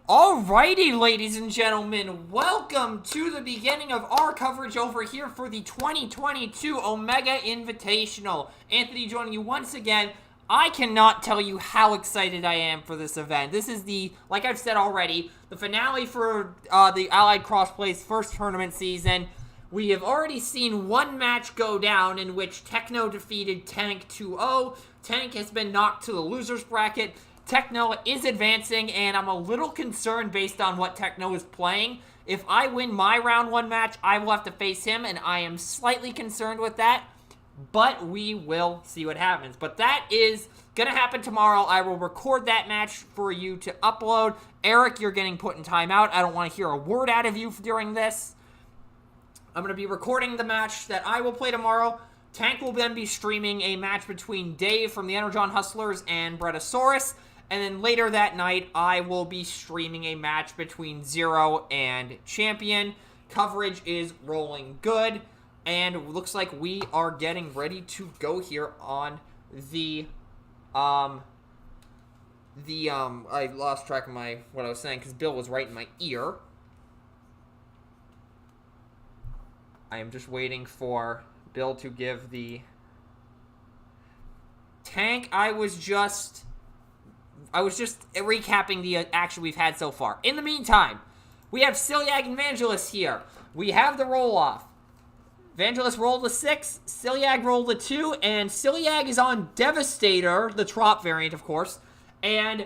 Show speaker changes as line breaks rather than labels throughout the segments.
Alrighty, ladies and gentlemen, welcome to the beginning of our coverage over here for the 2022 Omega Invitational. Anthony joining you once again. I cannot tell you how excited I am for this event. This is like I've said already, the finale for the Allied Crossplay's first tournament season. We have already seen one match go down in which Techno defeated Tank 2-0. Tank has been knocked to the loser's bracket. Techno is advancing, and I'm a little concerned based on what Techno is playing. If I win my round one match, I will have to face him, and I am slightly concerned with that. But we will see what happens. But that is going to happen tomorrow. I will record that match for you to upload. Eric, you're getting put in timeout. I don't want to hear a word out of you during this. I'm going to be recording the match that I will play tomorrow. Tank will then be streaming a match between Dave from the Energon Hustlers and Bretosaurus. And then later that night, I will be streaming a match between Zero and Champion. Coverage is rolling good. And looks like we are getting ready to go here on I lost track of what I was saying because Bill was right in my ear. I am just waiting for Bill to give the Tank. I was just recapping the action we've had so far. In the meantime, we have Siliag and Vangelus here. We have the roll-off. Vangelus rolled a 6, Siliag rolled a 2, and Siliag is on Devastator, the Trop variant, of course. And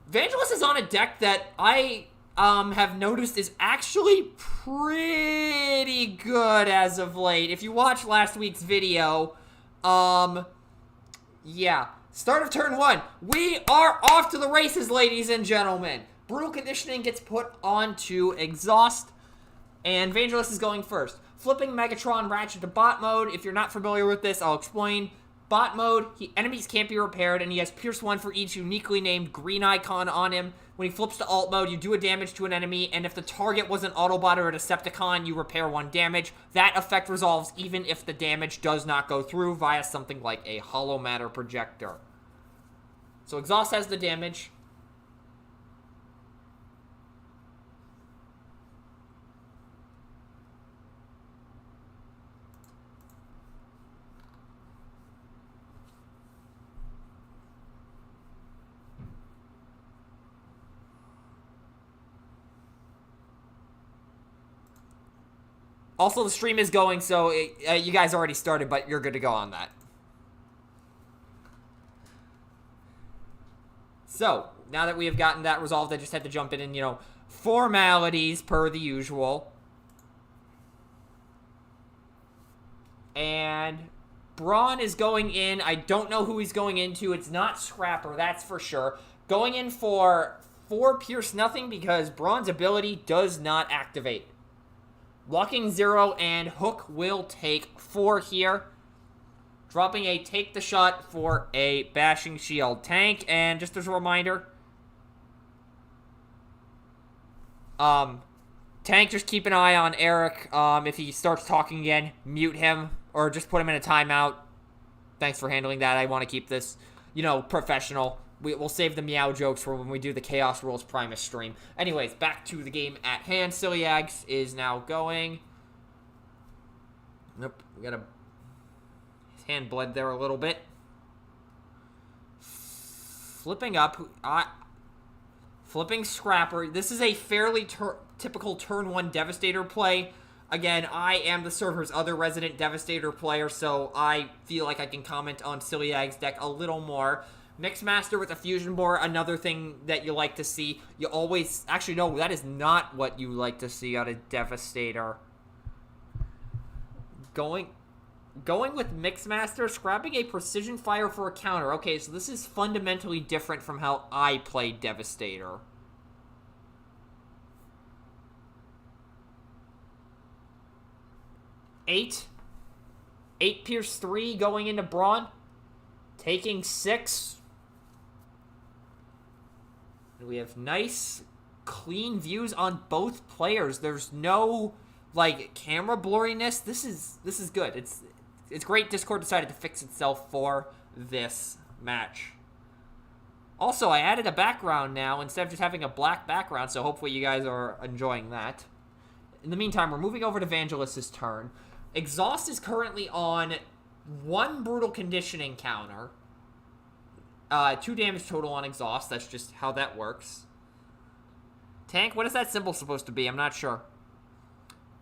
Vangelus is on a deck that I have noticed is actually pretty good as of late. If you watched last week's video, yeah. Start of turn 1. We are off to the races, ladies and gentlemen. Brutal Conditioning gets put onto Exhaust, and Vangelus is going first. Flipping Megatron Ratchet to bot mode. If you're not familiar with this, I'll explain. Bot mode, enemies can't be repaired, and he has Pierce 1 for each uniquely named green icon on him. When he flips to alt mode, you do a damage to an enemy, and if the target was an Autobot or a Decepticon, you repair 1 damage. That effect resolves even if the damage does not go through via something like a Hollow Matter Projector. So Exhaust has the damage. Also, the stream is going, so you guys already started, but you're good to go on that. So, now that we have gotten that resolved, I just had to jump in and, formalities per the usual. And Braun is going in. I don't know who he's going into. It's not Scrapper, that's for sure. Going in for 4 Pierce Nothing because Braun's ability does not activate. Blocking 0 and Hook will take 4 here. Dropping a Take the Shot for a Bashing Shield Tank. And just as a reminder, Tank, just keep an eye on Eric. If he starts talking again, mute him or just put him in a timeout. Thanks for handling that. I want to keep this, professional. We'll save the meow jokes for when we do the Chaos Rules Primus stream. Anyways, back to the game at hand. Siliag is now going. Nope, we got his hand bled there a little bit. Flipping up. Flipping Scrapper. This is a fairly typical turn 1 Devastator play. Again, I am the server's other resident Devastator player, so I feel like I can comment on Siliag's deck a little more. Mixmaster with a Fusion Bore, another thing that you like to see. You always... Actually, no, that is not what you like to see out of Devastator. Going with Mixmaster, scrapping a Precision Fire for a counter. Okay, so this is fundamentally different from how I play Devastator. Eight Pierce 3 going into Braun. Taking 6. We have nice, clean views on both players. There's no, camera blurriness. This is good. It's great Discord decided to fix itself for this match. Also, I added a background now instead of just having a black background, so hopefully you guys are enjoying that. In the meantime, we're moving over to Vangelus' turn. Exhaust is currently on 1 Brutal Conditioning counter. 2 damage total on Exhaust. That's just how that works. Tank, what is that symbol supposed to be? I'm not sure.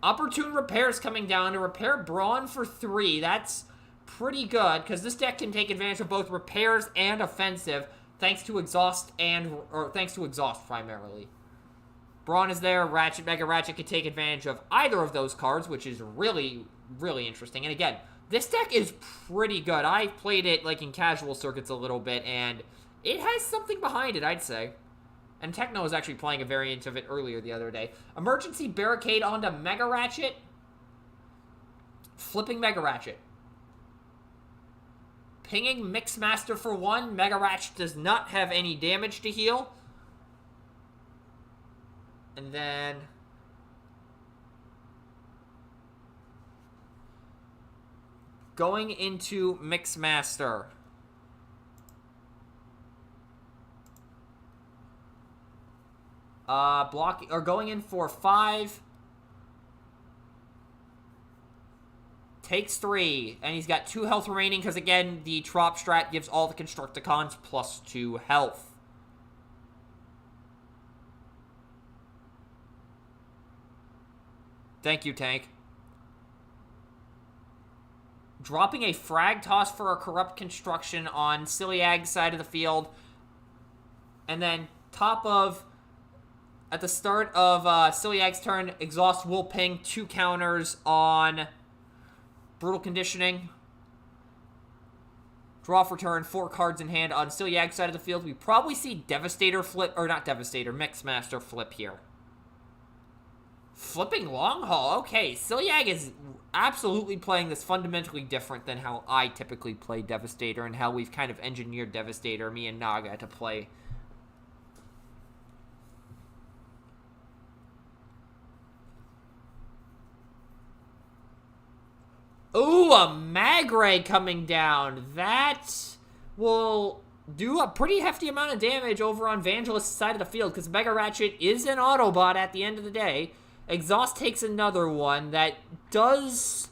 Opportune Repair's coming down to repair Brawn for 3. That's pretty good, because this deck can take advantage of both repairs and offensive, thanks to Exhaust primarily. Brawn is there. Mega Ratchet can take advantage of either of those cards, which is really, really interesting. And again, this deck is pretty good. I played it like in casual circuits a little bit, and it has something behind it, I'd say. And Techno was actually playing a variant of it earlier the other day. Emergency Barricade onto Mega Ratchet. Flipping Mega Ratchet. Pinging Mixmaster for 1. Mega Ratchet does not have any damage to heal. And then going into Mixmaster. Blocking or going in for 5. Takes 3, and he's got 2 health remaining because again, the Trop strat gives all the Constructicons plus 2 health. Thank you, Tank. Dropping a Frag Toss for a Corrupt Construction on Siliag's side of the field. And then at the start of Siliag's turn, Exhaust will ping 2 counters on Brutal Conditioning. Draw for turn, 4 cards in hand on Siliag's side of the field. We probably see Devastator flip, or not Devastator, Mixmaster flip here. Flipping Long Haul. Okay, Siliag is absolutely playing this fundamentally different than how I typically play Devastator and how we've kind of engineered Devastator, me and Naga, to play. Ooh, a Magray coming down. That will do a pretty hefty amount of damage over on Vangelus' side of the field because Mega Ratchet is an Autobot at the end of the day. Exhaust takes another one that does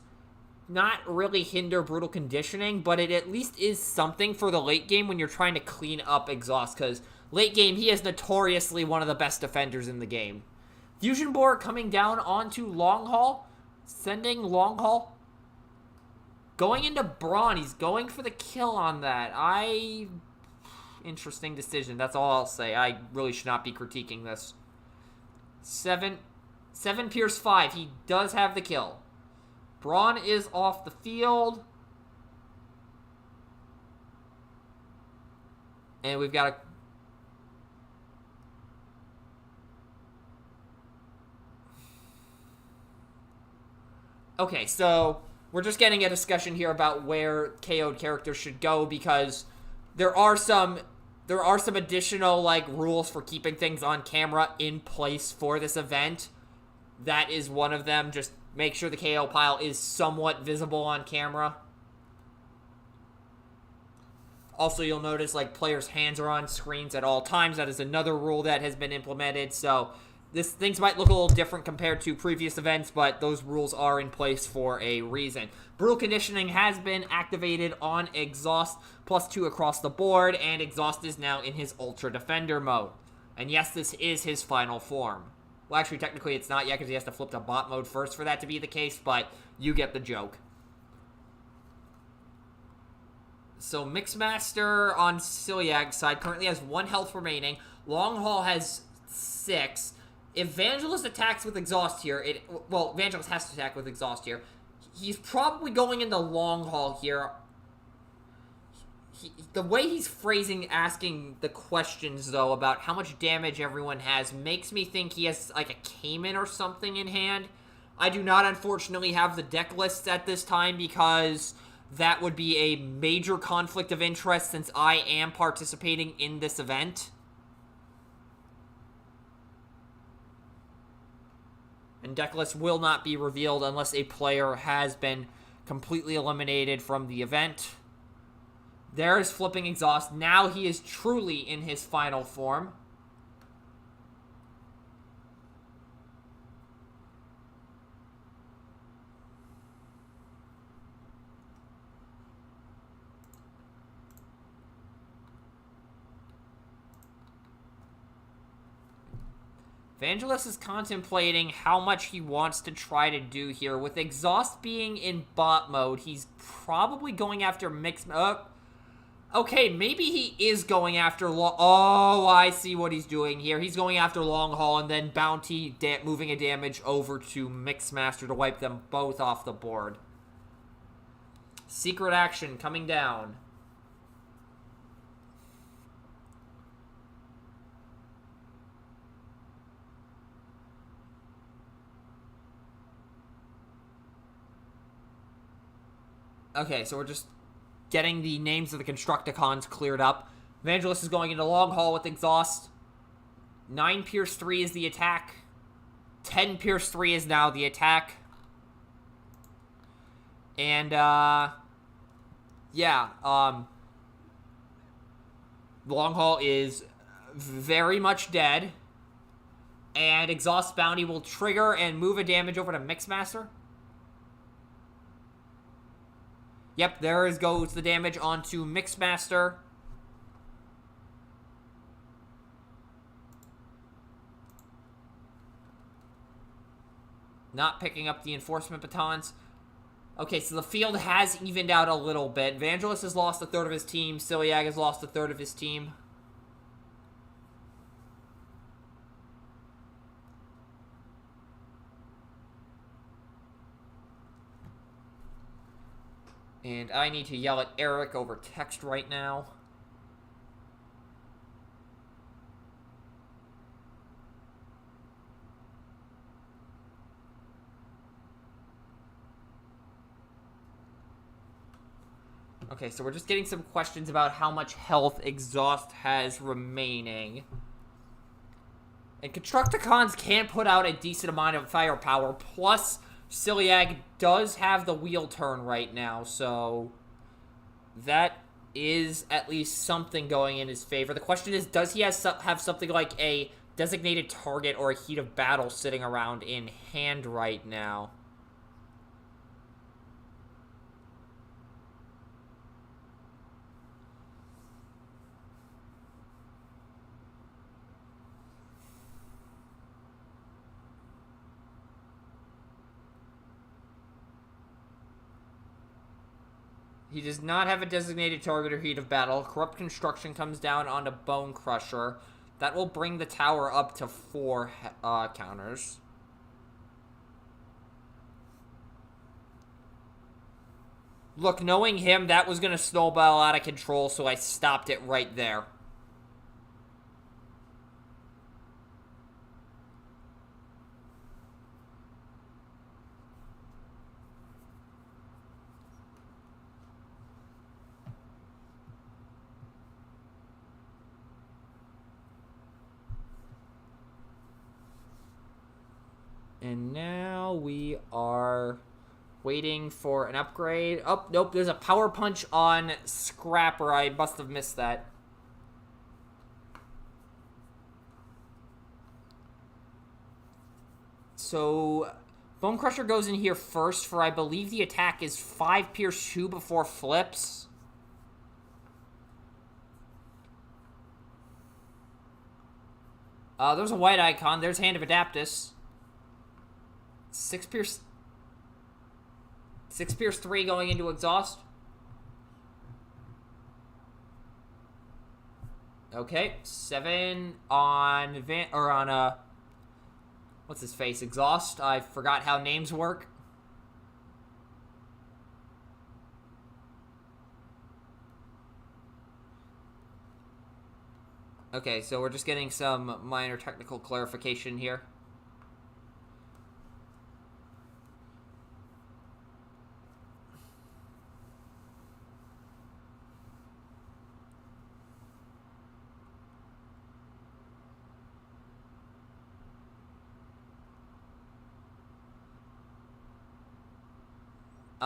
not really hinder Brutal Conditioning, but it at least is something for the late game when you're trying to clean up Exhaust, because late game, he is notoriously one of the best defenders in the game. Fusion Boar coming down onto Long Haul, sending Long Haul. Going into Brawn, he's going for the kill on that. Interesting decision, that's all I'll say. I really should not be critiquing this. 7 Pierce 5. He does have the kill. Brawn is off the field. And we've got a... Okay, so we're just getting a discussion here about where KO'd characters should go because there are some additional like rules for keeping things on camera in place for this event. That is one of them. Just make sure the KO pile is somewhat visible on camera. Also, you'll notice like players' hands are on screens at all times. That is another rule that has been implemented. So things might look a little different compared to previous events, but those rules are in place for a reason. Brutal Conditioning has been activated on Exhaust, +2 across the board, and Exhaust is now in his Ultra Defender mode. And yes, this is his final form. Well, actually, technically it's not yet because he has to flip to bot mode first for that to be the case, but you get the joke. So Mixmaster on Siliag's side currently has 1 health remaining. Long Haul has 6. If Vangelus attacks with Exhaust here, Vangelus has to attack with Exhaust here. He's probably going into Long Haul here. The way he's asking the questions, though, about how much damage everyone has, makes me think he has, like, a Cayman or something in hand. I do not, unfortunately, have the deck lists at this time, because that would be a major conflict of interest since I am participating in this event. And deck lists will not be revealed unless a player has been completely eliminated from the event. There's flipping exhaust. Now he is truly in his final form. Vangelus is contemplating how much he wants to try to do here. With exhaust being in bot mode, he's probably going after mixed... okay, maybe he is going after long... Oh, I see what he's doing here. He's going after long haul and then bounty moving a damage over to Mixmaster to wipe them both off the board. Secret action coming down. Okay, so we're just getting the names of the Constructicons cleared up. Vangelus is going into long haul with exhaust. 9 Pierce 3 is the attack. 10 Pierce 3 is now the attack. And, yeah, long haul is very much dead. And exhaust bounty will trigger and move a damage over to Mixmaster. Yep, there goes the damage onto Mixmaster. Not picking up the enforcement batons. Okay, so the field has evened out a little bit. Vangelus has lost a third of his team. Siliag has lost a third of his team. And I need to yell at Eric over text right now. Okay, so we're just getting some questions about how much health exhaust has remaining. And Constructicons can put out a decent amount of firepower, plus Siliag does have the wheel turn right now, so that is at least something going in his favor. The question is, does he have something like a designated target or a heat of battle sitting around in hand right now? He does not have a designated target or heat of battle. Corrupt Construction comes down onto Bone Crusher. That will bring the tower up to 4 counters. Look, knowing him, that was going to snowball out of control, so I stopped it right there. And now we are waiting for an upgrade. Oh, nope, there's a power punch on Scrapper. I must have missed that. So, Bone Crusher goes in here first for, I believe the attack is 5 Pierce 2 before flips. There's a white icon. There's Hand of Adaptus. 6 Pierce 3 going into exhaust. Okay, 7 on what's his face? Exhaust. I forgot how names work. Okay, so we're just getting some minor technical clarification here.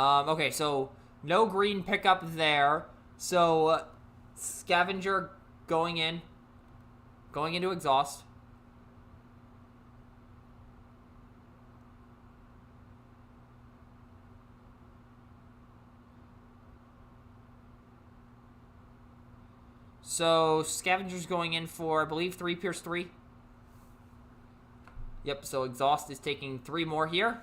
Okay, so no green pickup there. So, Scavenger going into exhaust. So, Scavenger's going in for, I believe, 3 Pierce 3. Yep, so Exhaust is taking 3 more here.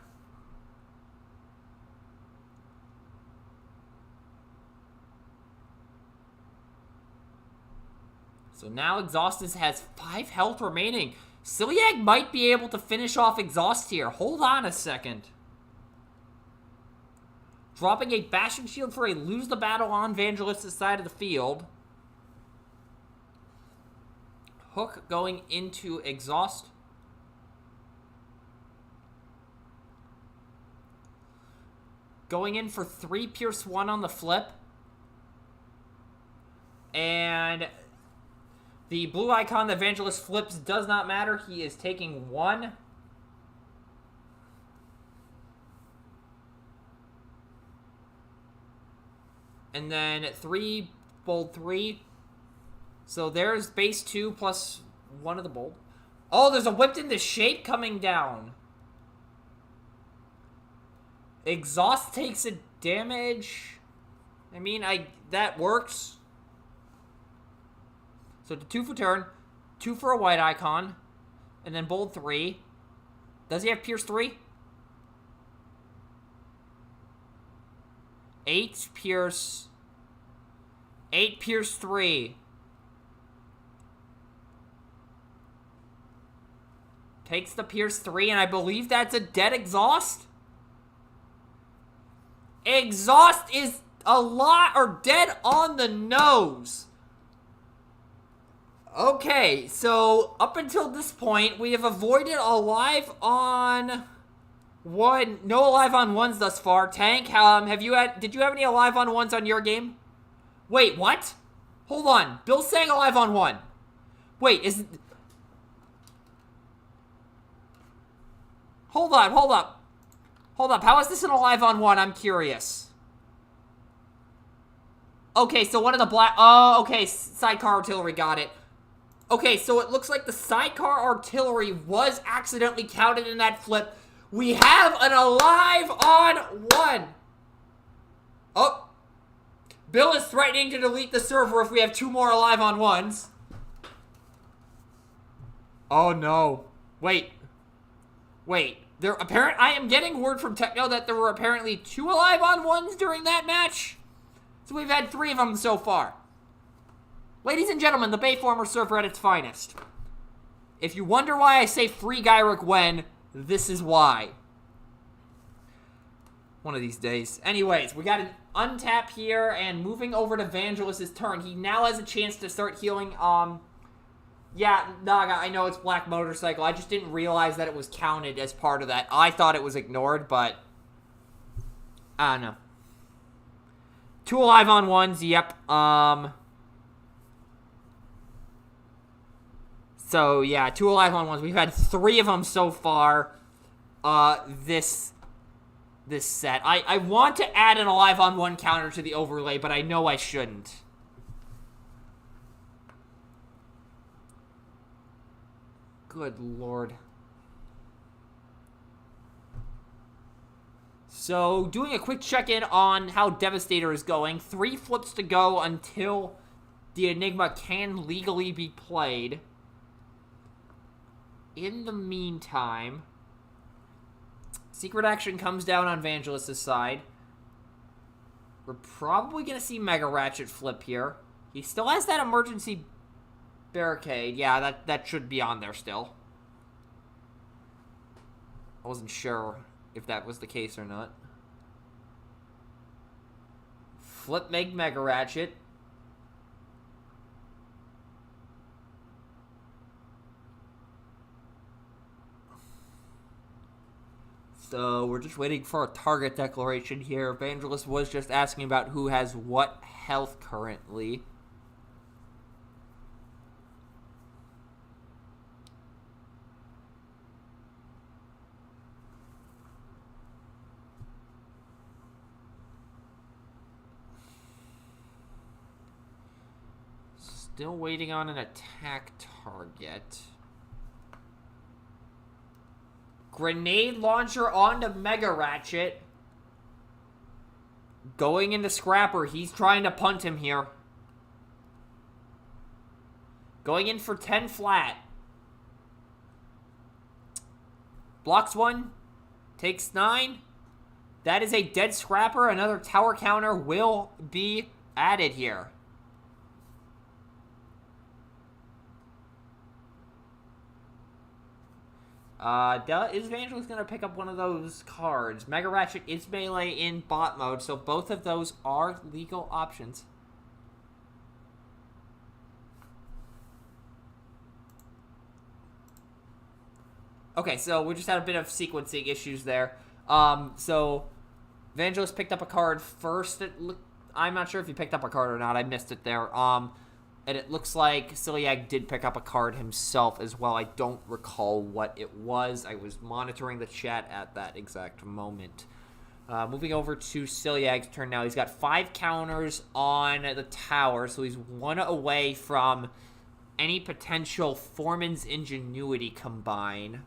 So now Exhaust has 5 health remaining. Siliag might be able to finish off Exhaust here. Hold on a second. Dropping a Bashing Shield for a lose the battle on Vangelus' side of the field. Hook going into Exhaust. Going in for 3 Pierce 1 on the flip. And the blue icon that Vangelus flips does not matter. He is taking 1. And then 3, bold 3. So there's base 2 plus 1 of the bold. Oh, there's a whipped into shape coming down. Exhaust takes a damage. I mean, that works. So 2 for turn, 2 for a white icon, and then bold 3. Does he have Pierce 3? 8 Pierce 3. Takes the Pierce 3, and I believe that's a dead Exhaust. Exhaust is a lot or dead on the nose. Okay, so up until this point, we have avoided alive on 1. No alive on 1s thus far. Tank, did you have any alive on 1s on your game? Wait, what? Hold on. Bill's saying alive on 1. Wait, Hold up. How is this an alive on 1? I'm curious. Okay, so one of the black... Oh, okay, sidecar artillery, got it. Okay, so it looks like the sidecar artillery was accidentally counted in that flip. We have an alive on 1. Oh. Bill is threatening to delete the server if we have 2 more alive on 1s. Oh, no. Wait. I am getting word from Techno that there were apparently 2 alive on 1s during that match. So we've had 3 of them so far. Ladies and gentlemen, the Bayformer server at its finest. If you wonder why I say free Gyrick when, this is why. One of these days. Anyways, we got an untap here, and moving over to Vangelus' turn. He now has a chance to start healing, yeah, Naga, I know it's Black Motorcycle. I just didn't realize that it was counted as part of that. I thought it was ignored, but I don't know. 2 alive on 1s, yep. So, yeah, 2 alive on 1s. We've had 3 of them so far, this set. I want to add an alive on 1 counter to the overlay, but I know I shouldn't. Good lord. So, doing a quick check-in on how Devastator is going. 3 flips to go until the Enigma can legally be played. In the meantime, Secret Action comes down on Vangelus' side. We're probably going to see Mega Ratchet flip here. He still has that emergency barricade. Yeah, that should be on there still. I wasn't sure if that was the case or not. Flip Mega Ratchet. So we're just waiting for a target declaration here. Vangelus was just asking about who has what health currently. Still waiting on an attack target. Grenade launcher onto Mega Ratchet. Going into Scrapper. He's trying to punt him here. Going in for 10 flat. Blocks 1. Takes 9. That is a dead Scrapper. Another tower counter will be added here. Is Vangelus going to pick up one of those cards? Mega Ratchet is melee in bot mode, so both of those are legal options. Okay, so we just had a bit of sequencing issues there. So Vangelus picked up a card first. I'm not sure if he picked up a card or not. I missed it there. And it looks like Siliag did pick up a card himself as well. I don't recall what it was. I was monitoring the chat at that exact moment. Moving over to Siliag's turn now. He's got 5 counters on the tower, so he's 1 away from any potential Foreman's Ingenuity combine.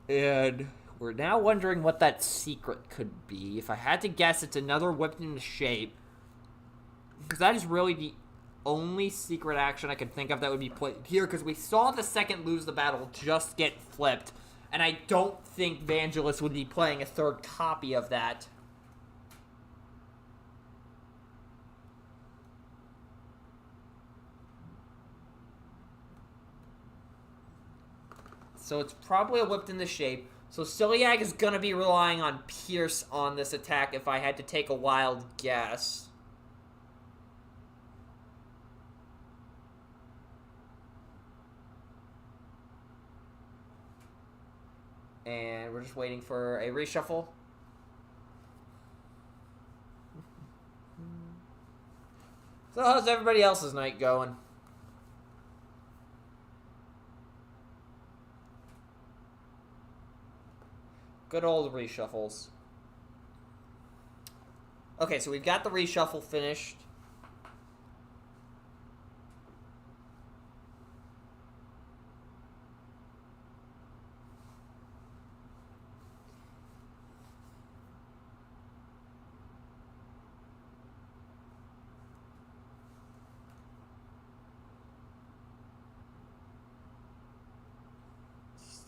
And we're now wondering what that secret could be. If I had to guess, it's another whipped into shape. Because that is really the only secret action I could think of that would be played here. Because we saw the second lose the battle just get flipped. And I don't think Vangelus would be playing a third copy of that. So it's probably a whipped into shape. So Siliag is going to be relying on Pierce on this attack if I had to take a wild guess. And we're just waiting for a reshuffle. So how's everybody else's night going? Good old reshuffles. Okay, so we've got the reshuffle finished.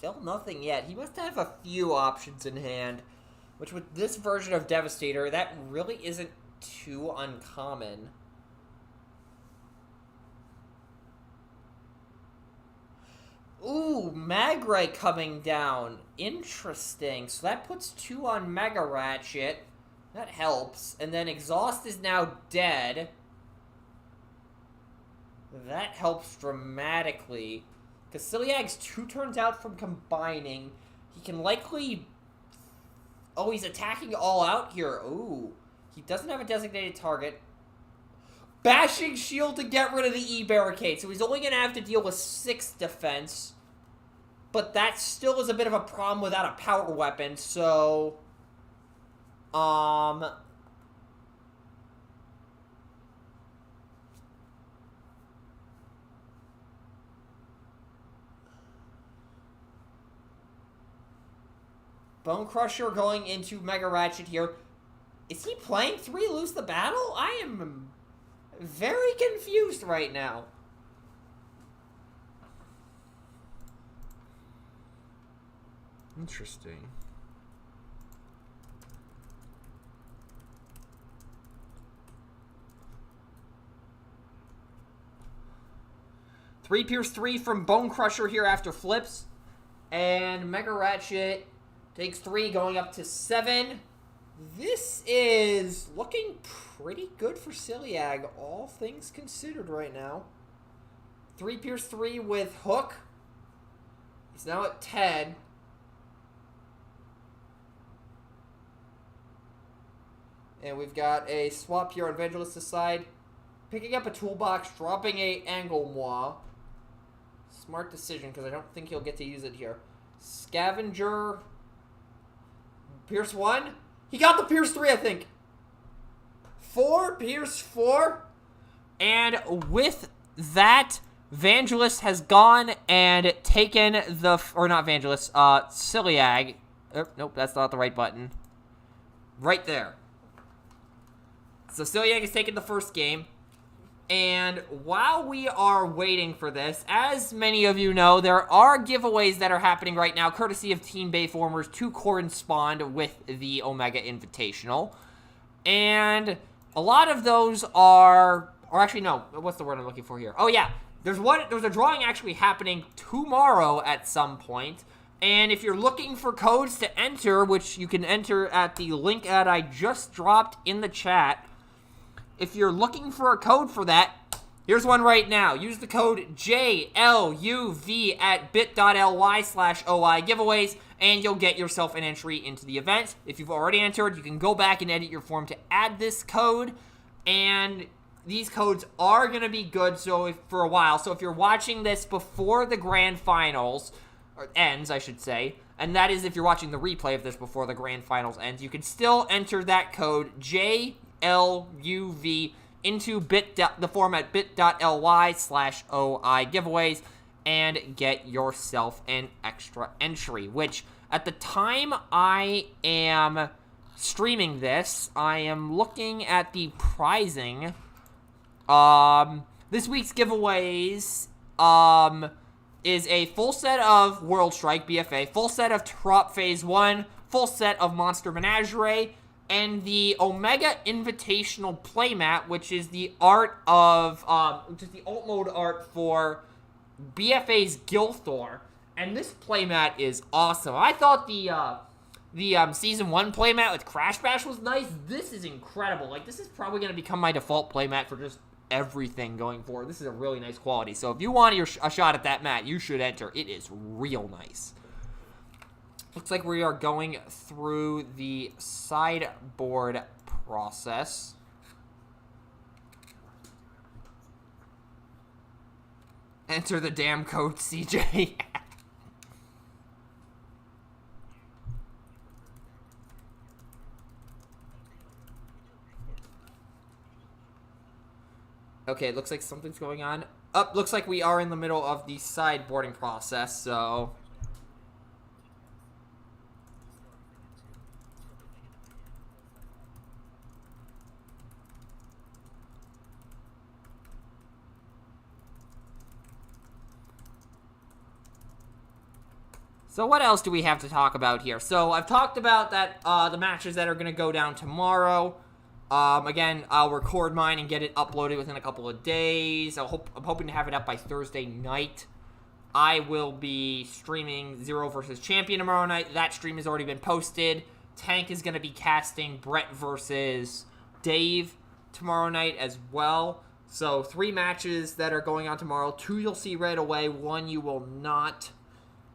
Still nothing yet. He must have a few options in hand, which with this version of Devastator, that really isn't too uncommon. Ooh, Magray coming down. Interesting. So that puts 2 on Mega Ratchet. That helps. And then Exhaust is now dead. That helps dramatically. Because Siliag's 2 turns out from combining. He can likely... Oh, he's attacking all out here. Ooh. He doesn't have a designated target. Bashing Shield to get rid of the E-Barricade. So he's only going to have to deal with 6 defense. But that still is a bit of a problem without a power weapon. So... Bone Crusher going into Mega Ratchet here. Is he playing 3 Lose the Battle? I am very confused right now. Interesting. Three Pierce 3 from Bone Crusher here after flips. And Mega Ratchet takes 3, going up to 7. This is looking pretty good for Siliag, all things considered right now. 3 Pierce 3 with Hook. He's now at 10. And we've got a swap here on Vangelus' side. Picking up a toolbox, dropping a Angle Moi. Smart decision, because I don't think he'll get to use it here. Scavenger. Pierce 1? He got the Pierce 3, I think. 4? Pierce 4? And with that, Vangelus has gone and taken the... Or not Vangelus, Siliag. Nope, that's not the right button. Right there. So Siliag has taken the first game. And while we are waiting for this, as many of you know, there are giveaways that are happening right now, courtesy of Team Bayformers, to correspond with the Omega Invitational. And a lot of those are... Or actually, no. What's the word I'm looking for here? Oh, yeah. There's a drawing actually happening tomorrow at some point. And if you're looking for codes to enter, which you can enter at the link that I just dropped in the chat, if you're looking for a code for that, here's one right now. Use the code JLUV at bit.ly/OI giveaways, and you'll get yourself an entry into the event. If you've already entered, you can go back and edit your form to add this code, and these codes are going to be good for a while. So if you're watching this before the grand finals, or ends, I should say, and that is if you're watching the replay of this before the grand finals ends, you can still enter that code JLUV into the form at bit.ly/OI giveaways and get yourself an extra entry, which at the time I am streaming this, I am looking at the prizing. This week's giveaways, is a full set of World Strike BFA, full set of Trop Phase 1, full set of Monster Menagerie, and the Omega Invitational playmat, which is the art of, which is the alt mode art for BFA's Gilthor. And this playmat is awesome. I thought the Season 1 playmat with Crash Bash was nice. This is incredible. Like, this is probably going to become my default playmat for just everything going forward. This is a really nice quality. So if you want a shot at that mat, you should enter. It is real nice. Looks like we are going through the sideboard process. Enter the damn code, CJ. Okay, it looks like something's going on. Looks like we are in the middle of the sideboarding process, so... So what else do we have to talk about here? So I've talked about that the matches that are going to go down tomorrow. Again, I'll record mine and get it uploaded within a couple of days. I'm hoping to have it up by Thursday night. I will be streaming Zero vs. Champion tomorrow night. That stream has already been posted. Tank is going to be casting Brett versus Dave tomorrow night as well. So 3 matches that are going on tomorrow. 2 you'll see right away. 1 you will not,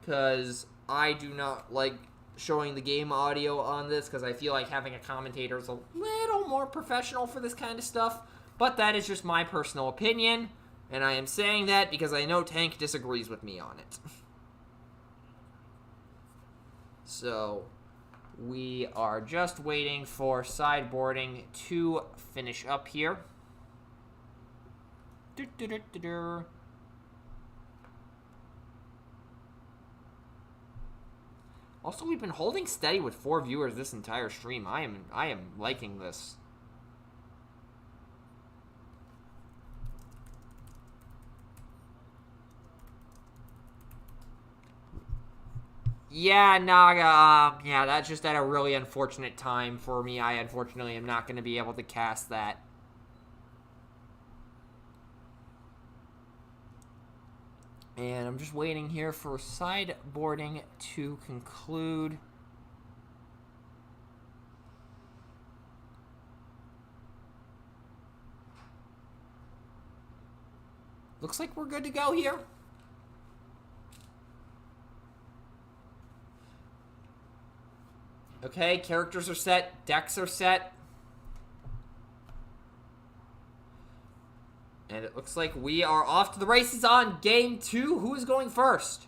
because I do not like showing the game audio on this, because I feel like having a commentator is a little more professional for this kind of stuff. But that is just my personal opinion, and I am saying that because I know Tank disagrees with me on it. So we are just waiting for sideboarding to finish up here. Also, we've been holding steady with 4 viewers this entire stream. I am liking this. Yeah, Naga, yeah, that's just at a really unfortunate time for me. I unfortunately am not going to be able to cast that. And I'm just waiting here for sideboarding to conclude. Looks like we're good to go here. Okay, characters are set, decks are set. And it looks like we are off to the races on game 2. Who is going first?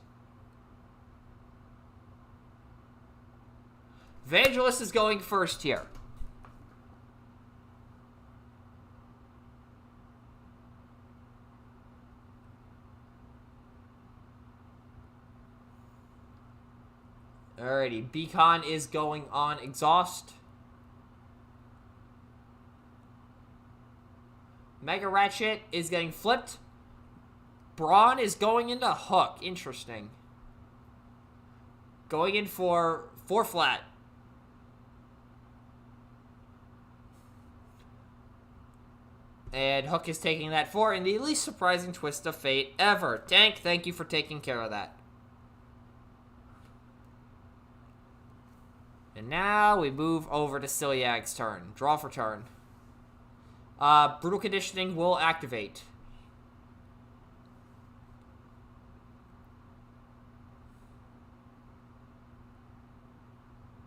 Vangelus is going first here. Alrighty, Beacon is going on exhaust. Mega Ratchet is getting flipped. Brawn is going into Hook. Interesting. Going in for 4 flat. And Hook is taking that 4 in the least surprising twist of fate ever. Tank, thank you for taking care of that. And now we move over to Siliag's turn. Draw for turn. Brutal Conditioning will activate.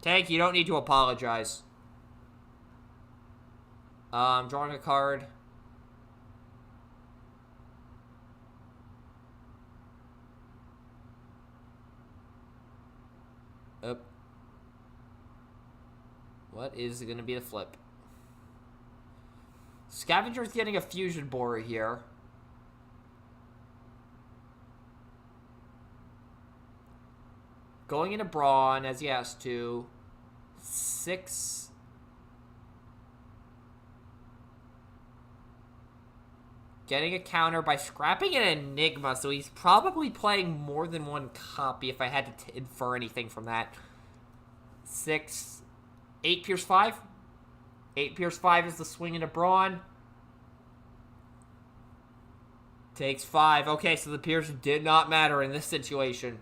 Tank, you don't need to apologize. I'm drawing a card. Up. What is going to be the flip? Scavenger's getting a fusion borer here. Going into Brawn as he has to. 6. Getting a counter by scrapping an Enigma, so he's probably playing more than one copy if I had to infer anything from that. 6. 8 Pierce 5. 8 Pierce 5 is the swing into Brawn. Takes 5. Okay, so the Pierce did not matter in this situation.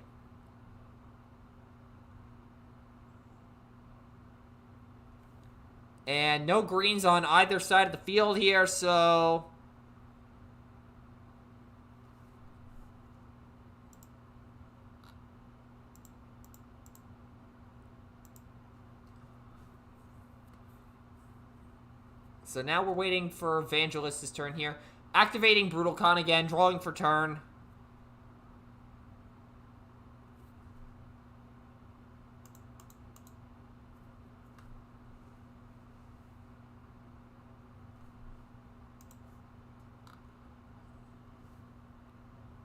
And no greens on either side of the field here, so... So now we're waiting for Vangelus' turn here. Activating Brutal Con again, drawing for turn.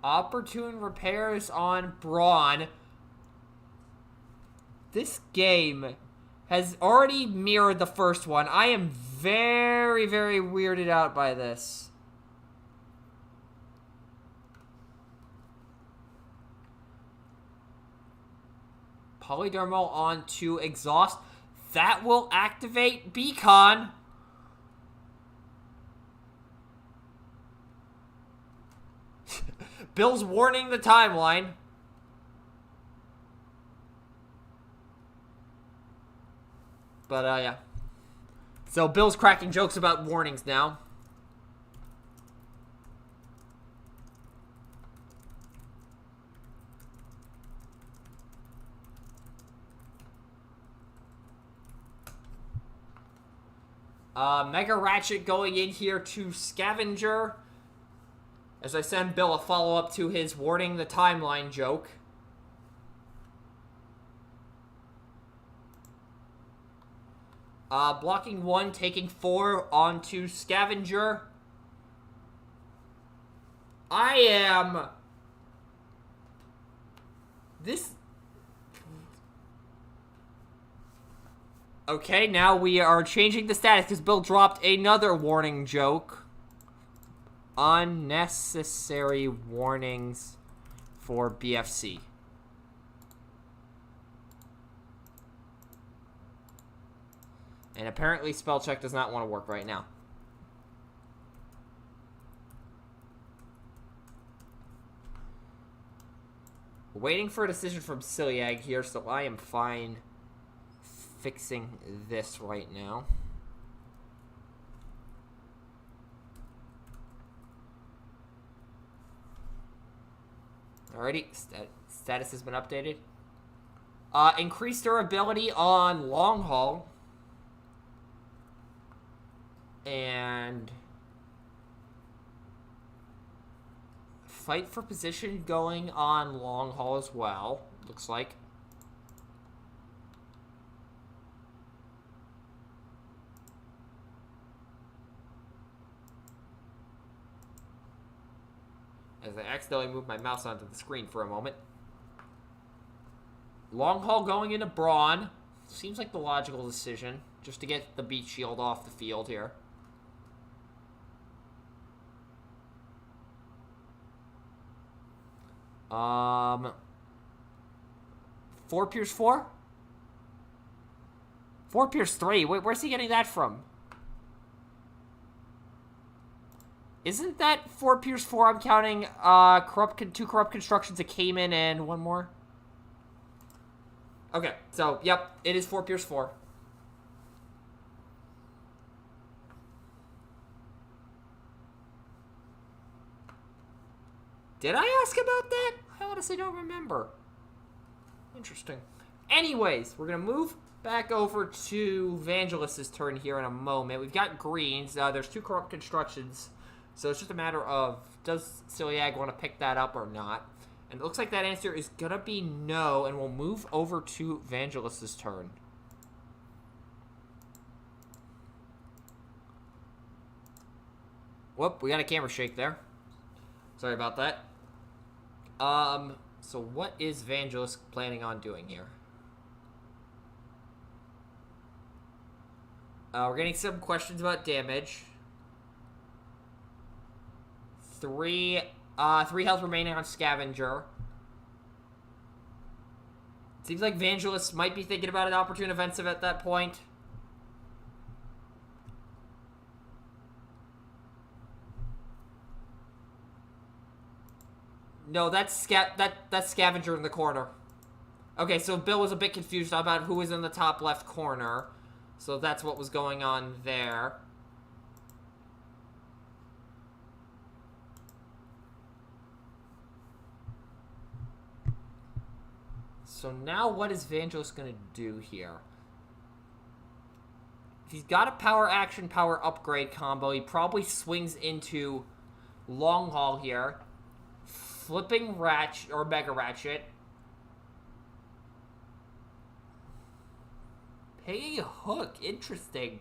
Opportune repairs on Brawn. This game has already mirrored the first one. I am very, very weirded out by this. Polydermal onto Exhaust. That will activate Beacon. Bill's warning the timeline. But, yeah. So, Bill's cracking jokes about warnings now. Mega Ratchet going in here to Scavenger. As I send Bill a follow-up to his warning the timeline joke. Blocking 1, taking 4 onto Scavenger. I am... This... Okay, now we are changing the status because Bill dropped another warning joke. Unnecessary warnings for BFC. And apparently spell check does not want to work right now. Waiting for a decision from Siliag here, so I am fine fixing this right now. Alrighty, status has been updated. Increased durability on Long Haul. And fight for position going on Long Haul as well, looks like. as I accidentally moved my mouse onto the screen for a moment. Long haul going into Brawn. Seems like the logical decision, just to get the beat shield off the field here. Four Pierce 4? 4 Pierce 3? Wait, where's he getting that from? Isn't that 4 Pierce 4? I'm counting two corrupt constructions, a Cayman, and one more. Okay, so, yep, it is 4 Pierce 4. Did I ask about that? I honestly don't remember. Interesting. Anyways, we're going to move back over to Vangelus' turn here in a moment. We've got greens. There's 2 corrupt constructions. So it's just a matter of, does Siliag want to pick that up or not? And it looks like that answer is going to be no, and we'll move over to Vangelus' turn. Whoop, we got a camera shake there. Sorry about that. So what is Vangelus planning on doing here? We're getting some questions about damage. 3 health remaining on Scavenger. Seems like Vangelus might be thinking about an opportune offensive at that point. No, that's Scavenger in the corner. Okay, so Bill was a bit confused about who was in the top left corner. So that's what was going on there. So now what is Vangelus going to do here? If he's got a power action, power upgrade combo, he probably swings into long haul here. Flipping Ratchet, or Mega Ratchet. Pay a hook, interesting.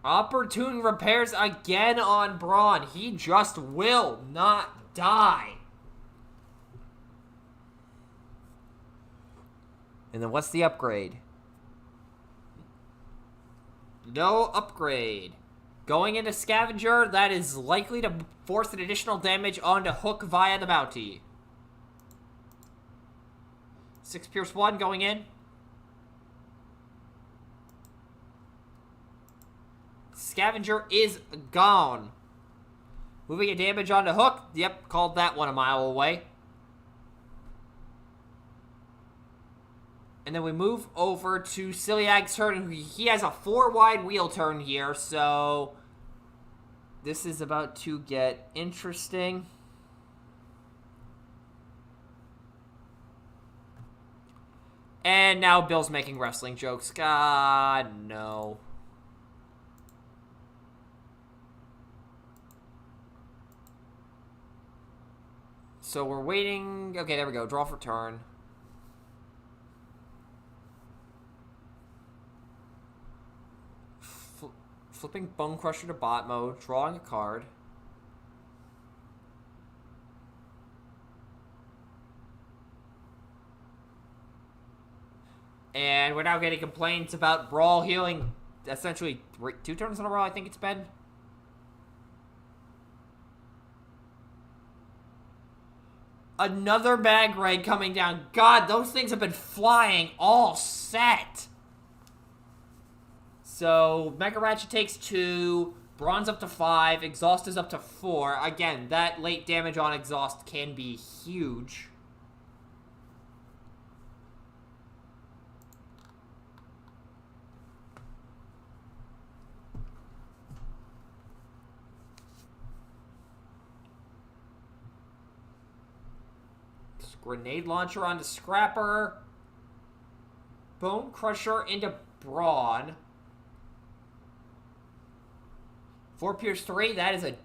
Opportune repairs again on Brawn. He just will not die. And then what's the upgrade? No upgrade. Going into Scavenger, that is likely to force an additional damage onto Hook via the bounty. 6 Pierce 1 going in. Scavenger is gone. Moving a damage onto Hook. Yep, called that one a mile away. And then we move over to Siliag's turn. He has a 4-wide wheel turn here, so this is about to get interesting. And now Bill's making wrestling jokes. God, no. So we're waiting. Okay, there we go. Draw for turn. Flipping Bone Crusher to bot mode. Drawing a card. And we're now getting complaints about Brawl healing essentially 2 turns in a row, I think it's been. Another bag raid coming down. God, those things have been flying all set. So, Mega Ratchet takes 2. Bronze up to 5. Exhaust is up to 4. Again, that late damage on Exhaust can be huge. Grenade Launcher onto Scrapper. Bone Crusher into Brawn. 4 Pierce 3, that is a...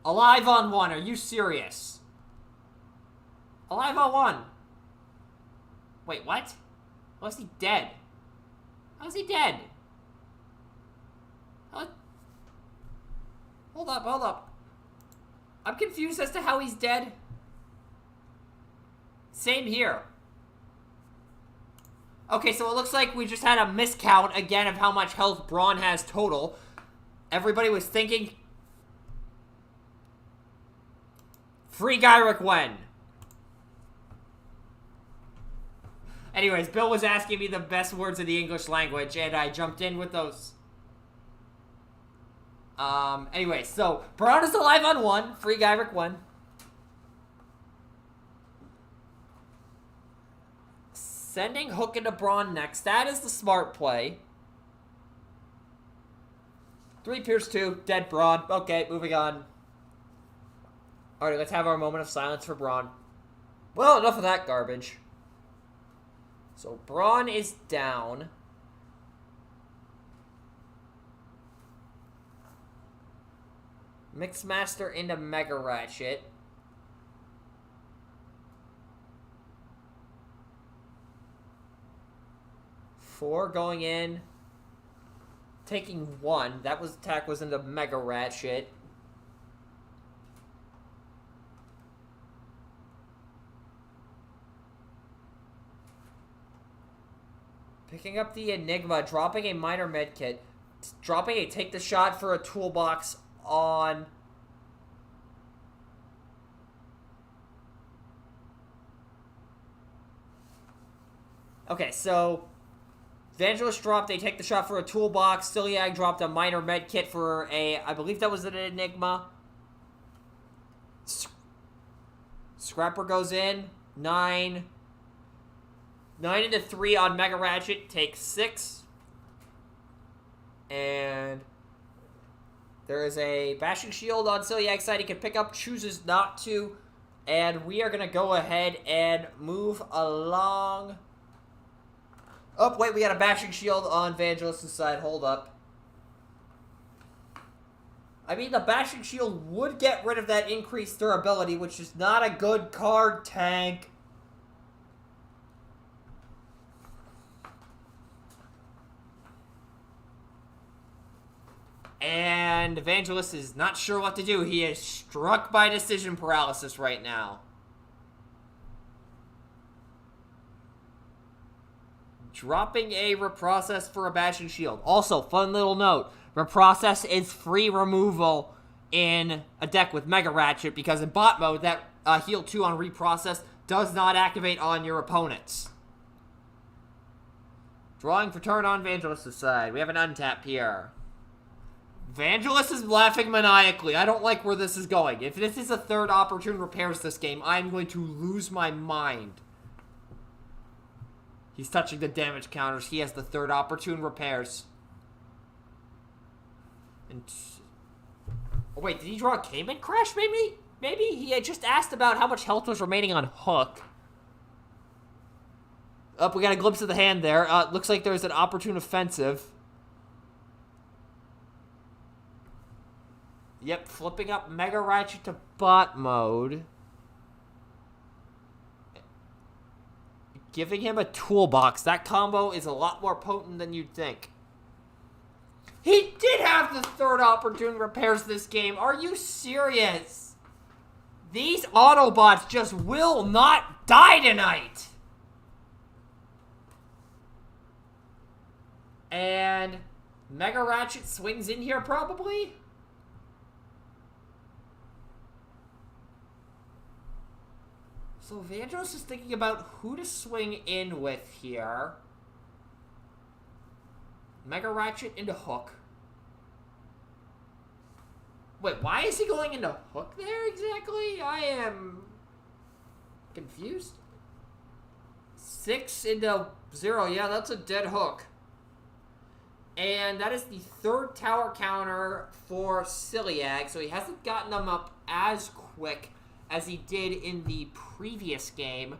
Alive on 1, are you serious? Alive on 1. Wait, what? How is he dead? How is he dead? How... Hold up. I'm confused as to how he's dead. Same here. Okay, so it looks like we just had a miscount again of how much health Braun has total. Everybody was thinking... Free Gyrick when? Anyways, Bill was asking me the best words of the English language, and I jumped in with those. Anyway, so Braun is alive on 1. Free Gyrick 1. Sending Hook into Braun next. That is the smart play. 3 Pierce 2. Dead Braun. Okay, moving on. Alright, let's have our moment of silence for Braun. Well, enough of that garbage. So Braun is down. Mixmaster into Mega Ratchet. Four going in. Taking 1. That was attack was into Mega Ratchet. Picking up the Enigma, dropping a minor medkit, dropping a take the shot for a toolbox on... Okay, so Vangelus dropped a take the shot for a toolbox, Siliag dropped a minor medkit for a, I believe that was an Enigma. Scrapper goes in, 9 into 3 on Mega Ratchet, takes 6. And there is a Bashing Shield on Siliag's side he can pick up, chooses not to. And we are going to go ahead and move along. Oh, wait, we got a Bashing Shield on Vangelus' side. Hold up. I mean, the Bashing Shield would get rid of that increased durability, which is not a good card, Tank. And Vangelus is not sure what to do. He is struck by decision paralysis right now. Dropping a Reprocess for a Bashing Shield. Also, fun little note. Reprocess is free removal in a deck with Mega Ratchet because in bot mode, that heal 2 on Reprocess does not activate on your opponents. Drawing for turn on Vangelus' side. We have an untap here. Vangelus is laughing maniacally. I don't like where this is going. If this is a third opportune repairs this game, I'm going to lose my mind. He's touching the damage counters. He has the third opportune repairs. And oh wait, did he draw a Cayman Crash maybe? Maybe he had just asked about how much health was remaining on Hook. Oh, we got a glimpse of the hand there. Looks like there's an opportune offensive. Yep, flipping up Mega Ratchet to bot mode. Giving him a toolbox. That combo is a lot more potent than you'd think. He did have the third opportune repairs this game. Are you serious? These Autobots just will not die tonight. And Mega Ratchet swings in here probably. So Vangelus is thinking about who to swing in with here. Mega Ratchet into Hook. Wait, why is he going into Hook there exactly? I am confused. 6 into 0. Yeah, that's a dead Hook. And that is the third tower counter for Siliag. So he hasn't gotten them up as quick as he did in the previous game.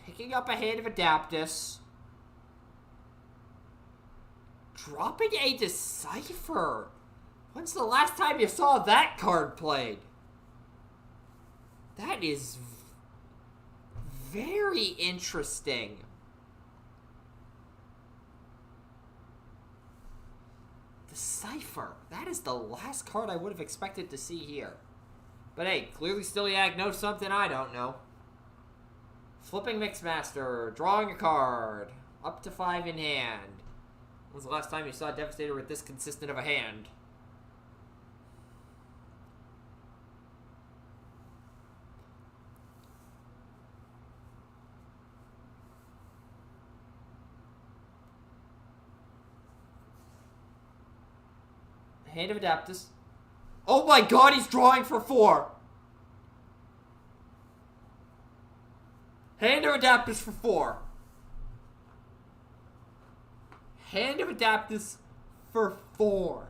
Picking up a Hand of Adaptus. Dropping a Decipher. When's the last time you saw that card played? That is very interesting. The Cipher. That is the last card I would have expected to see here. But hey, clearly Siliag knows something I don't know. Flipping Mixmaster. Drawing a card. Up to 5 in hand. When was the last time you saw a Devastator with this consistent of a hand? Hand of Adaptus. Oh my god, he's drawing for 4. Hand of Adaptus for 4. Hand of Adaptus for 4.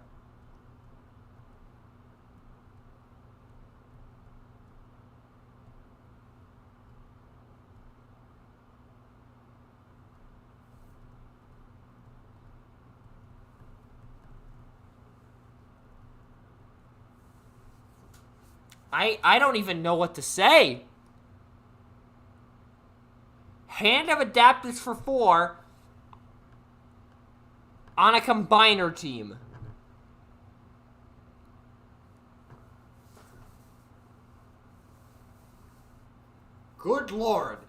I don't even know what to say. Hand of Adaptus for 4 on a combiner team. Good lord.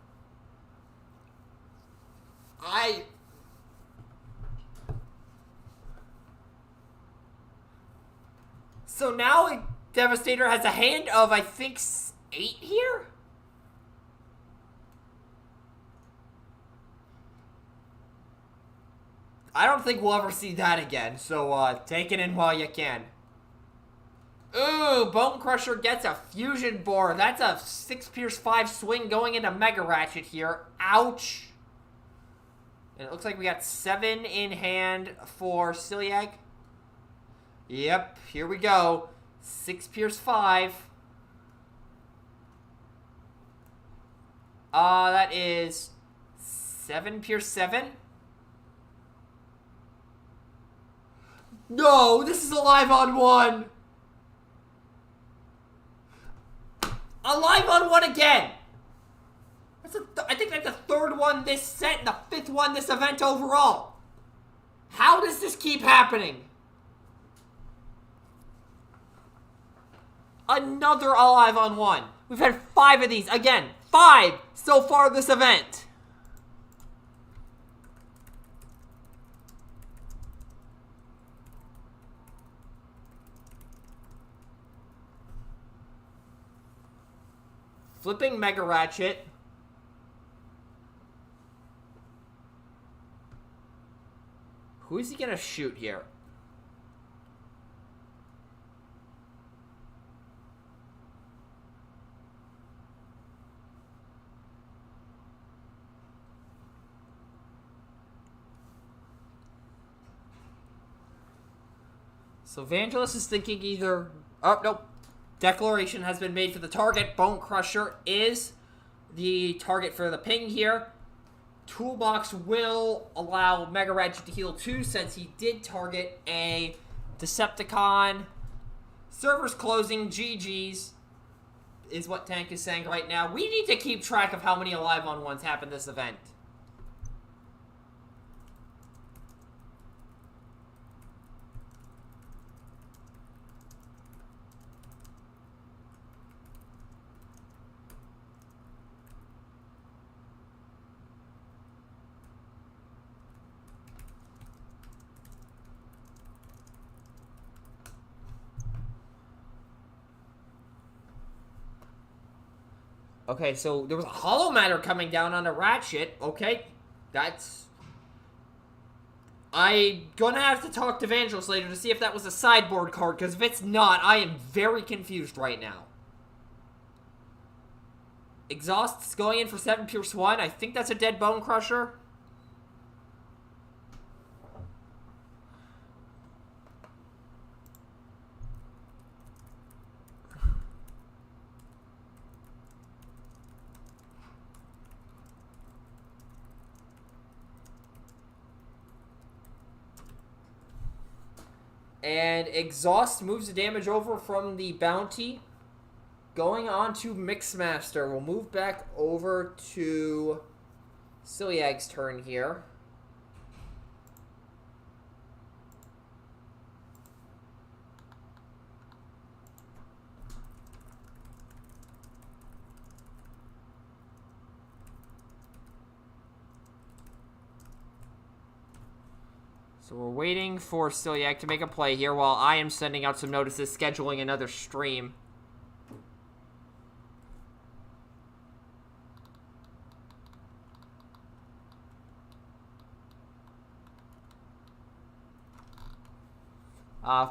So now Devastator has a hand of, I think, 8 here? I don't think we'll ever see that again, so take it in while you can. Ooh, Bone Crusher gets a fusion board. That's a 6 Pierce 5 swing going into Mega Ratchet here. Ouch. And it looks like we got 7 in hand for Siliag. Yep, here we go. 6 Pierce 5. That is 7 Pierce 7. No, this is Alive on 1. Alive on 1 again. I think that's the 3rd one this set and the 5th one this event overall. How does this keep happening? Another Alive on 1. We've had 5 of these. Again, 5 so far this event. Flipping Mega Ratchet. Who is he going to shoot here? So Vangelus is thinking either... Oh, nope. Declaration has been made for the target. Bone Crusher is the target for the ping here. Toolbox will allow Mega Ratchet to heal 2 since he did target a Decepticon. Server's closing. GG's is what Tank is saying right now. We need to keep track of how many Alive on 1s happen this event. Okay, so there was a Hollow Matter coming down on a Ratchet. Okay, that's... I'm gonna have to talk to Vangelus later to see if that was a sideboard card, because if it's not, I am very confused right now. Exhaust's going in for 7 Pierce 1. I think that's a dead Bone Crusher. And Exhaust moves the damage over from the Bounty. Going on to Mixmaster. We'll move back over to Siliag's turn here. So we're waiting for Siliag to make a play here while I am sending out some notices, scheduling another stream.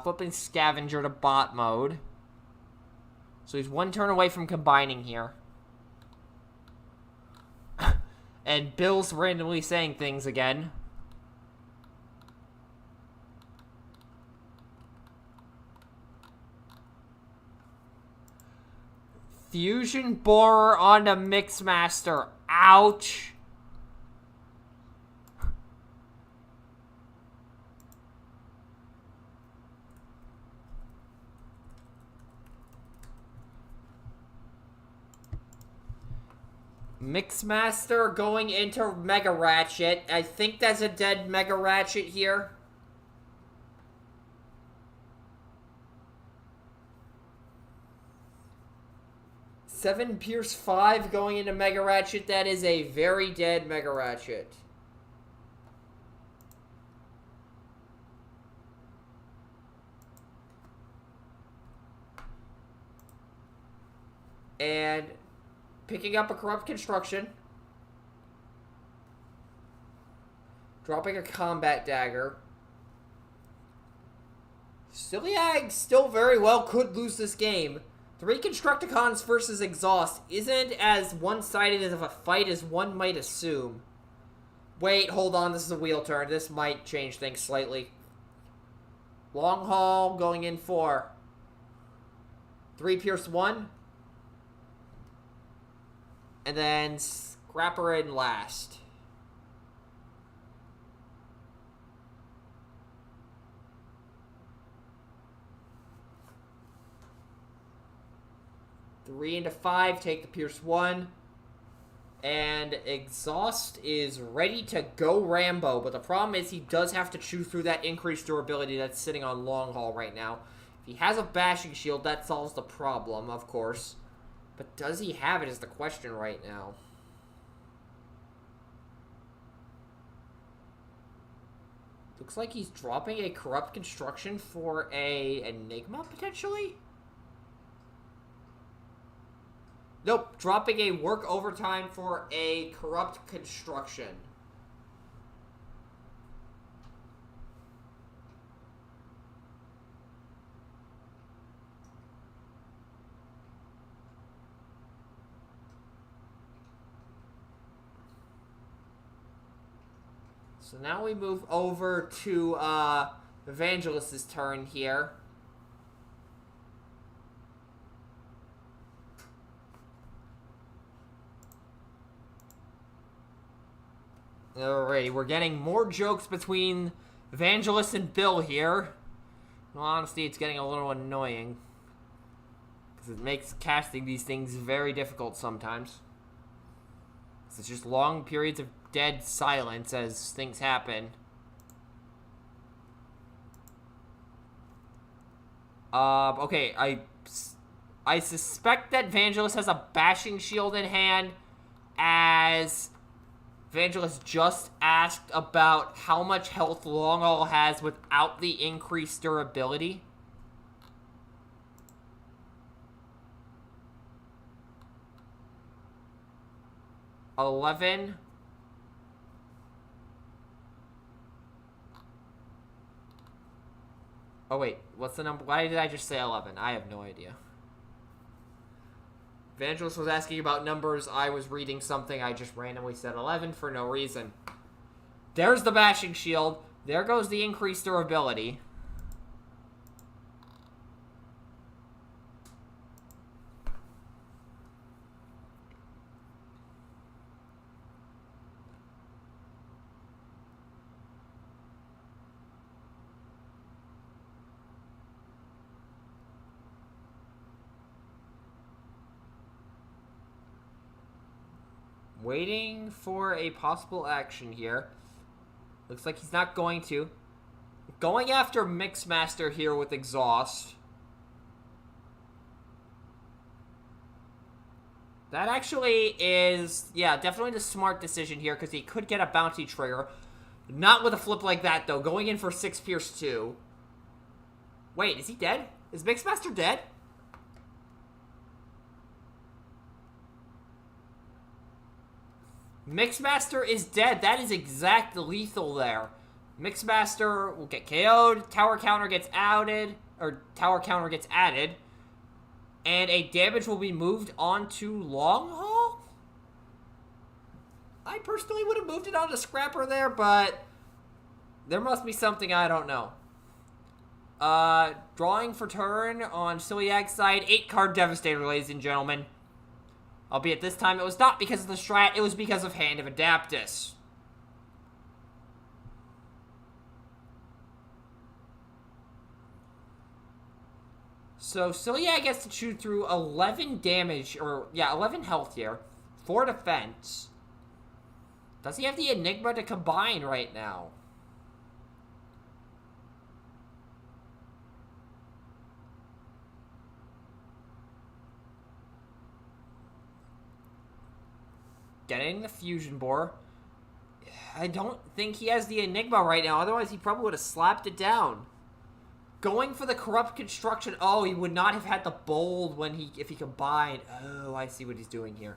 Flipping Scavenger to bot mode. So he's one turn away from combining here. And Bill's randomly saying things again. Fusion Borer onto Mixmaster. Ouch. Mixmaster going into Mega Ratchet. I think that's a dead Mega Ratchet here. Seven Pierce 5 going into Mega Ratchet. That is a very dead Mega Ratchet. And picking up a Corrupt Construction. Dropping a Combat Dagger. Siliag still very well could lose this game. 3 Constructicons versus Exhaust isn't as one-sided of a fight as one might assume. Wait, hold on, this is a wheel turn. This might change things slightly. Long Haul going in for 3 Pierce 1. And then Scrapper in last. Three into 5, take the Pierce 1. And Exhaust is ready to go Rambo. But the problem is he does have to chew through that increased durability that's sitting on Long Haul right now. If he has a Bashing Shield, that solves the problem, of course. But does he have it is the question right now. Looks like he's dropping a Corrupt Construction for a Enigma, potentially? Nope, dropping a Work Overtime for a Corrupt Construction. So now we move over to Vangelus' turn here. Alrighty, we're getting more jokes between Vangelus and Bill here. In all honesty, it's getting a little annoying. Because it makes casting these things very difficult sometimes. It's just long periods of dead silence as things happen. Okay, I suspect that Vangelus has a Bashing Shield in hand, as Vangelus just asked about how much health Long Haul has without the increased durability. $11. Oh wait, what's the number? Why did I just say 11? I have no idea. Vangelus was asking about numbers. I was reading something. I just randomly said 11 for no reason. There's the Bashing Shield. There goes the increased durability. Waiting for a possible action here. Looks like he's not going to. Going after Mixmaster here with Exhaust. That actually is, yeah, definitely the smart decision here because he could get a bounty trigger. Not with a flip like that, though. Going in for 6 Pierce 2. Wait, is he dead? Is Mixmaster dead? Mixmaster is dead. That is exact lethal there. Mixmaster will get KO'd. Tower counter gets outed. Or tower counter gets added. And a damage will be moved onto Long Haul? I personally would have moved it onto Scrapper there, but there must be something I don't know. Drawing for turn on Siliag's side. 8-card Devastator, ladies and gentlemen. Albeit this time it was not because of the strat, it was because of Hand of Adaptus. So Siliag gets to chew through 11 damage, or yeah, 11 health here. 4 defense. Does he have the Enigma to combine right now? Getting the Fusion Bore. I don't think he has the Enigma right now. Otherwise, he probably would have slapped it down. Going for the Corrupt Construction. Oh, he would not have had the Bold when if he combined. Oh, I see what he's doing here.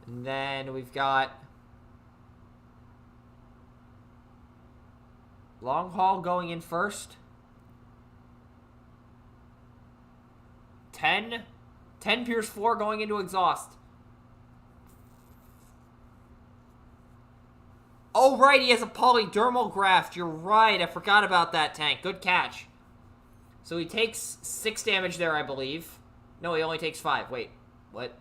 And then we've got Long Haul going in first. 10 Pierce 4 going into Exhaust. Oh, right, he has a Polydermal Graft. You're right, I forgot about that, Tank. Good catch. So he takes 6 damage there, I believe. No, he only takes 5. Wait, what?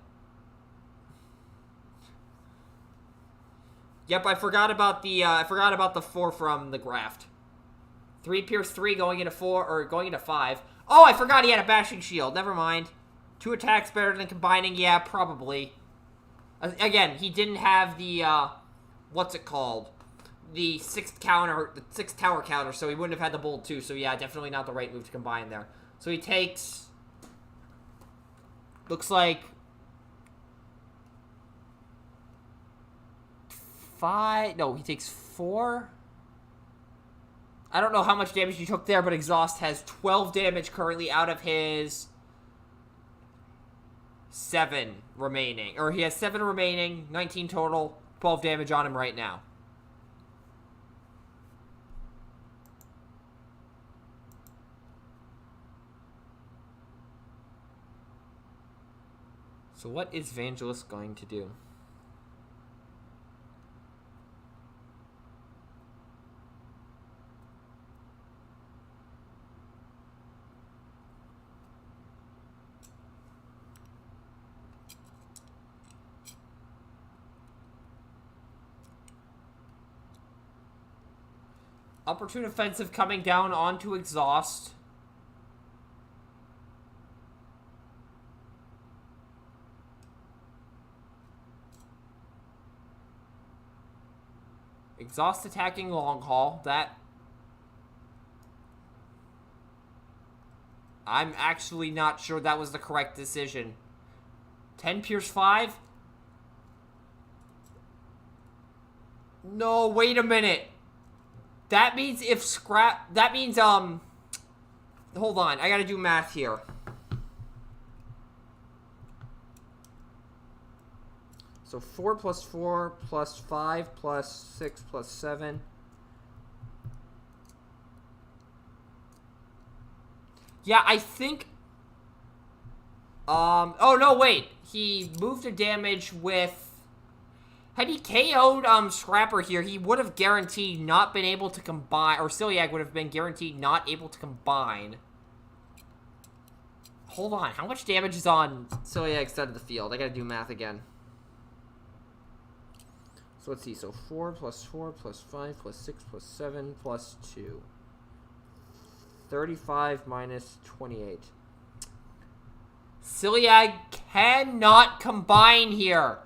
Yep, I forgot about the 4 from the Graft. 3 Pierce 3 going into 4, or going into 5. Oh, I forgot he had a Bashing Shield. Never mind. 2 attacks better than combining. Yeah, probably. Again, he didn't have the, what's it called? The 6th tower counter, so he wouldn't have had the Bold 2. So yeah, definitely not the right move to combine there. So he takes, looks like 5, no, he takes 4. I don't know how much damage he took there, but Exhaust has 12 damage currently out of his 7 remaining. Or he has 7 remaining, 19 total, 12 damage on him right now. So what is Vangelus going to do? Opportune Offensive coming down onto Exhaust. Exhaust attacking Long Haul. That... I'm actually not sure that was the correct decision. 10 Pierce 5? No, wait a minute. That means if scrap... That means, hold on. I gotta do math here. So 4 plus 4 plus 5 plus 6 plus 7. Yeah, I think... oh, no, wait. He moved a damage with... Had he KO'd Scrapper here, he would have guaranteed not been able to combine, or Siliag would have been guaranteed not able to combine. Hold on, how much damage is on Siliag's side of the field? I gotta do math again. So let's see, so 4 plus 4 plus 5 plus 6 plus 7 plus 2. 35 minus 28. Siliag cannot combine here.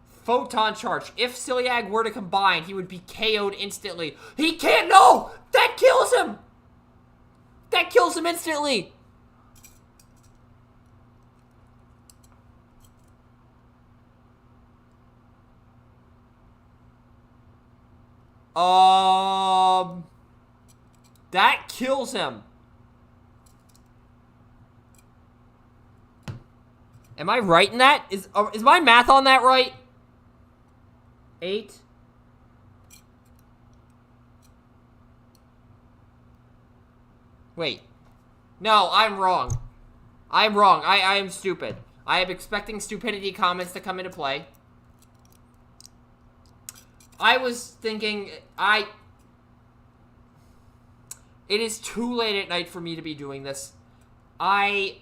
Photon charge. If Siliag were to combine, he would be KO'd instantly. He can't. No! That kills him! That kills him instantly! That kills him. Am I right in that? Is my math on that right? 8. Wait. No, I'm wrong. I'm wrong. I am stupid. I am expecting stupidity comments to come into play. I was thinking, it is too late at night for me to be doing this. I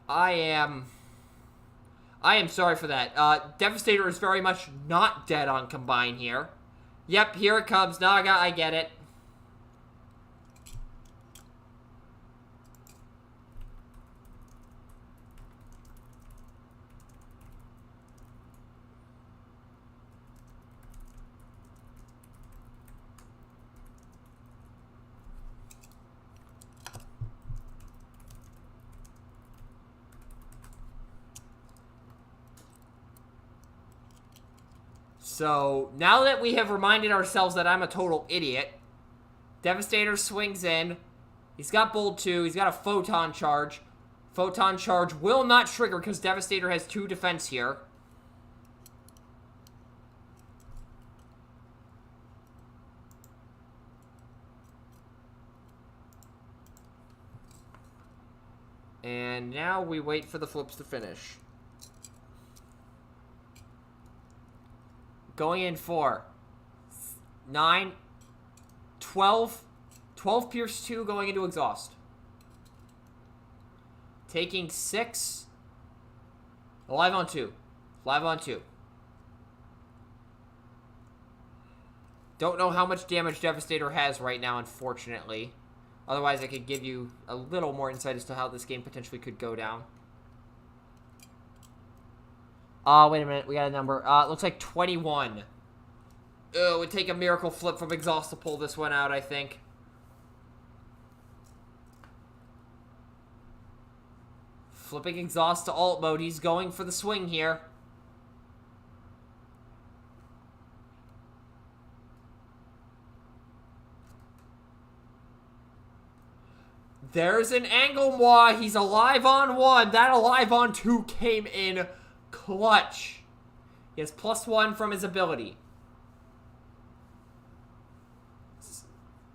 am sorry for that. Devastator is very much not dead on combine here. Yep, here it comes. Naga, I get it. So, now that we have reminded ourselves that I'm a total idiot, Devastator swings in. He's got Bold 2. He's got a Photon Charge. Photon Charge will not trigger because Devastator has 2 defense here. And now we wait for the flips to finish. Going in for 9, 12, 12 Pierce 2 going into exhaust. Taking 6, alive on 2, alive on 2. Don't know how much damage Devastator has right now, unfortunately. Otherwise, I could give you a little more insight as to how this game potentially could go down. Wait a minute. We got a number. It looks like 21. It would take a miracle flip from exhaust to pull this one out, I think. Flipping exhaust to alt mode. He's going for the swing here. There's an Anglemois. He's alive on 1. That alive on 2 came in clutch. He has +1 from his ability.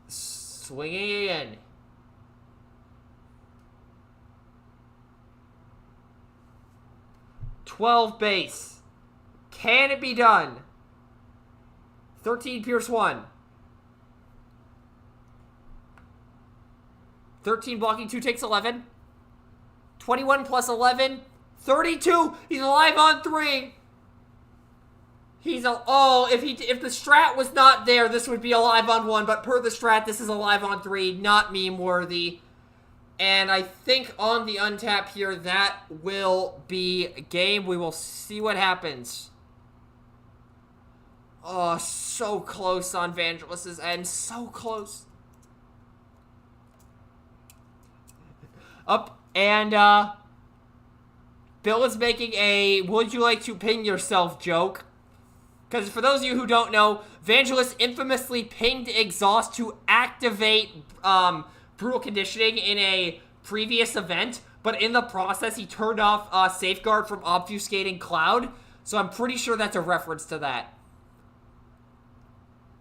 Swinging in. $12 base. Can it be done? 13 Pierce 1. 13 blocking 2 takes 11. 21 plus 11. 32. He's alive on 3. He's a if the strat was not there, this would be alive on 1. But per the strat, this is alive on 3. Not meme worthy. And I think on the untap here, that will be game. We will see what happens. Oh, so close on Vangelus's end. So close. Up and Bill is making a "would you like to ping yourself" joke. Because for those of you who don't know, Vangelus infamously pinged exhaust to activate brutal conditioning in a previous event, but in the process he turned off safeguard from obfuscating cloud. So I'm pretty sure that's a reference to that.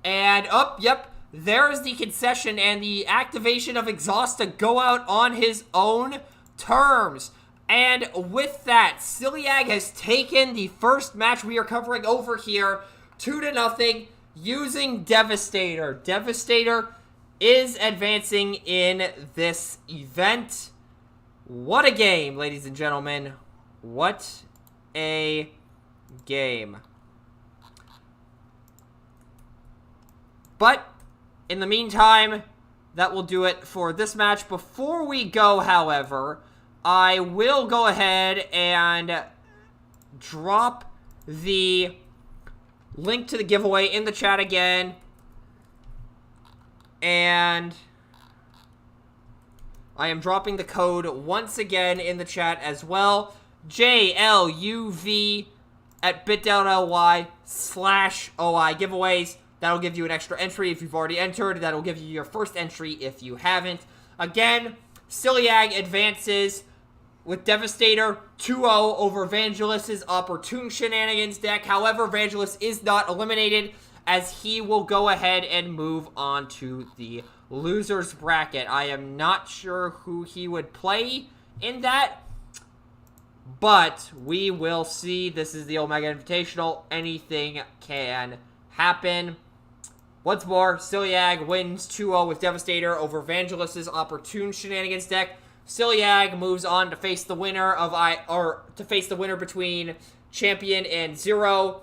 And yep. There is the concession and the activation of exhaust to go out on his own terms. And with that, Siliag has taken the first match we are covering over here 2-0 using Devastator. Devastator is advancing in this event. What a game, ladies and gentlemen. What a game. But In the meantime, that will do it for this match. Before we go, however, I will go ahead and drop the link to the giveaway in the chat again. And I am dropping the code once again in the chat as well. JLUV at bit.ly/OI giveaways. That'll give you an extra entry if you've already entered. That'll give you your first entry if you haven't. Again, Siliag advances with Devastator 2-0 over Vangelus' Opportune Shenanigans deck. However, Vangelus is not eliminated as he will go ahead and move on to the loser's bracket. I am not sure who he would play in that, but we will see. This is the Omega Invitational. Anything can happen. Once more, Siliag wins 2-0 with Devastator over Vangelus' Opportune Shenanigans deck. Siliag moves on to face the winner between Champion and Zero.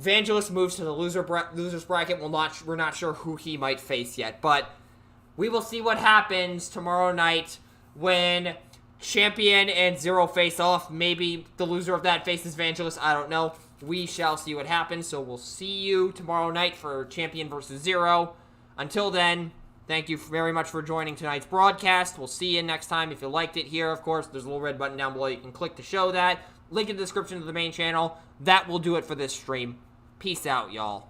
Vangelus moves to the loser's bracket. We're not sure who he might face yet, but we will see what happens tomorrow night when Champion and Zero face off. Maybe the loser of that faces Vangelus. I don't know. We shall see what happens. So we'll see you tomorrow night for Champion versus Zero. Until then, thank you very much for joining tonight's broadcast. We'll see you next time. If you liked it here, of course, there's a little red button down below. You can click to show that. Link in the description of the main channel. That will do it for this stream. Peace out, y'all.